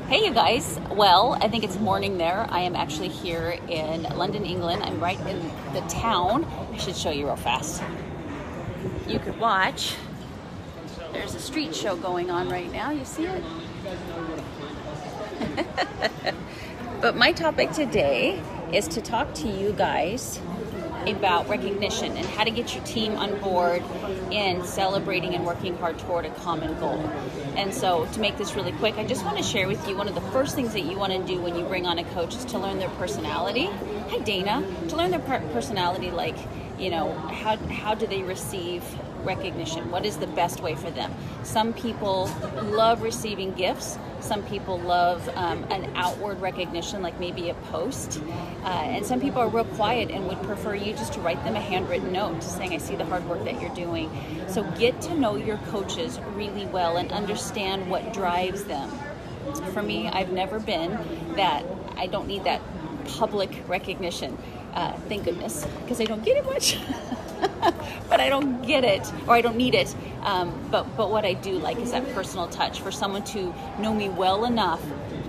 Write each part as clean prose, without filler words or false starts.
Hey, you guys. Well, I think it's morning there. I am actually here in London, England. I'm right in the town. I should show you real fast. You could watch. There's a street show going on right now. You see it? But my topic today is to talk to you guys about recognition and how to get your team on board in celebrating and working hard toward a common goal. And so to make this really quick, I just want to share with you one of the first things that you want to do when you bring on a coach is to learn their personality. Hi, Dana. To learn their personality, like, you know, how do they receive recognition? What is the best way for them? Some people love receiving gifts. Some people love an outward recognition, like maybe a post. And some people are real quiet and would prefer you just to write them a handwritten note saying, I see the hard work that you're doing. So get to know your coaches really well and understand what drives them. For me, I've never been that, I don't need that public recognition. Thank goodness, because I don't get it much. But I don't get it, or I don't need it. But what I do like is that personal touch for someone to know me well enough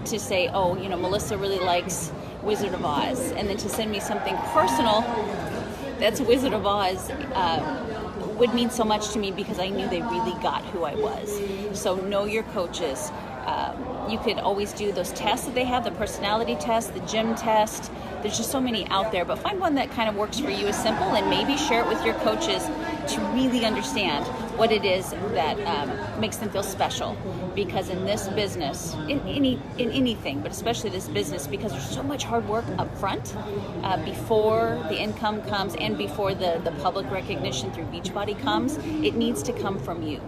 to say, oh, you know, Melissa really likes Wizard of Oz, and then to send me something personal that's Wizard of Oz would mean so much to me because I knew they really got who I was. So know your coaches. You could always do those tests that they have, the personality test, the gym test. There's just so many out there, but find one that kind of works for you, is simple, and maybe share it with your coaches to really understand what it is that makes them feel special. Because in this business, in anything, but especially this business, because there's so much hard work up front before the income comes and before the public recognition through Beachbody comes, it needs to come from you.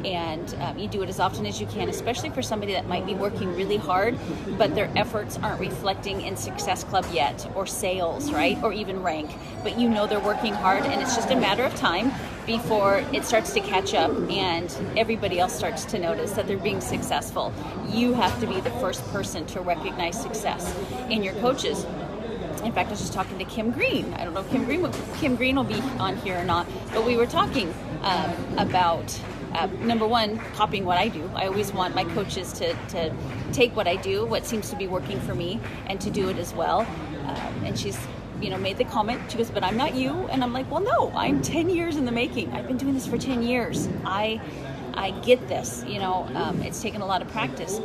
And you do it as often as you can, especially for somebody that might be working really hard, but their efforts aren't reflecting in Success Club yet, or sales, right? Or even rank. But you know they're working hard, and it's just a matter of time before it starts to catch up and everybody else starts to notice that they're being successful. You have to be the first person to recognize success in your coaches. In fact, I was just talking to Kim Green. I don't know if Kim Green will be on here or not, but we were talking about number one, copying what I do. I always want my coaches to take what I do, what seems to be working for me, and to do it as well. And she's, you know, made the comment. She goes, but I'm not you. And I'm like, well, no, I'm 10 years in the making. I've been doing this for 10 years. I get this, you know, it's taken a lot of practice.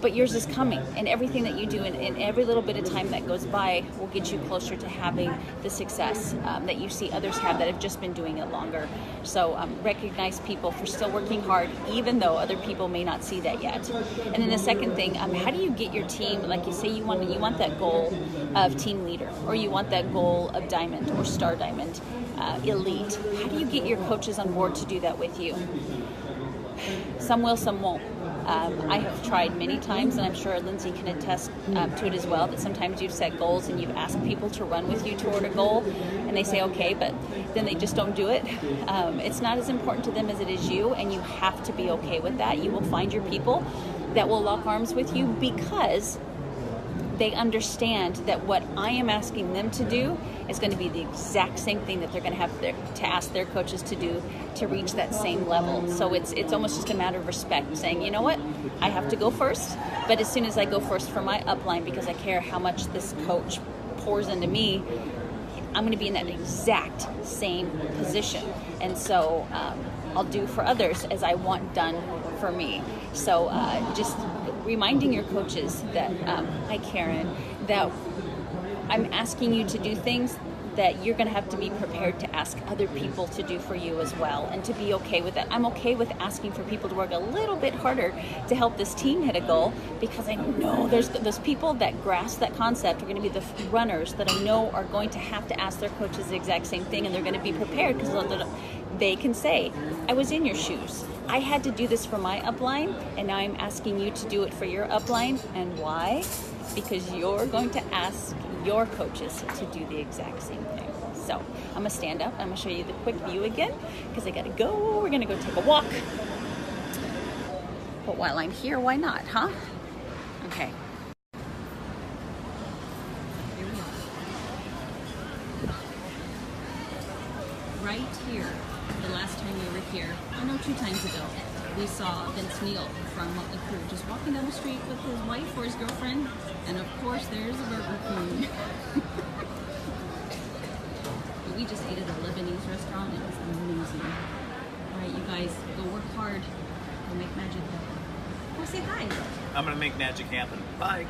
But yours is coming, and everything that you do in every little bit of time that goes by will get you closer to having the success that you see others have that have just been doing it longer. So recognize people for still working hard, even though other people may not see that yet. And then the second thing, how do you get your team, like you say you want that goal of team leader, or you want that goal of diamond or star diamond, elite. How do you get your coaches on board to do that with you? Some will, some won't. I have tried many times, and I'm sure Lindsay can attest to it as well, that sometimes you've set goals and you've asked people to run with you toward a goal, and they say, okay, but then they just don't do it. It's not as important to them as it is you, and you have to be okay with that. You will find your people that will lock arms with you because they understand that what I am asking them to do is going to be the exact same thing that they're going to have to ask their coaches to do to reach that same level. So it's almost just a matter of respect, saying, you know what, I have to go first, but as soon as I go first for my upline, because I care how much this coach pours into me, I'm going to be in that exact same position. And so I'll do for others as I want done for me. So just reminding your coaches that, hi Karen, that I'm asking you to do things that you're going to have to be prepared to ask other people to do for you as well, and to be okay with that. I'm okay with asking for people to work a little bit harder to help this team hit a goal, because I know there's those people that grasp that concept are going to be the runners that I know are going to have to ask their coaches the exact same thing, and they're going to be prepared because they can say, I was in your shoes. I had to do this for my upline, and now I'm asking you to do it for your upline. And why? Because you're going to ask your coaches to do the exact same thing. So I'm gonna stand up. I'm gonna show you the quick view again, because I gotta go. We're gonna go take a walk. But while I'm here, why not, huh? Okay. Here we are. Right here, the last time we were here, I know 2 times ago, we saw Vince Neil from Motley Crue just walking down the street with his wife or his girlfriend, and of course there's a Burger King. But we just ate at a Lebanese restaurant. It was amazing. All right, you guys, go work hard. Go make magic happen. Go say hi. I'm gonna make magic happen. Bye.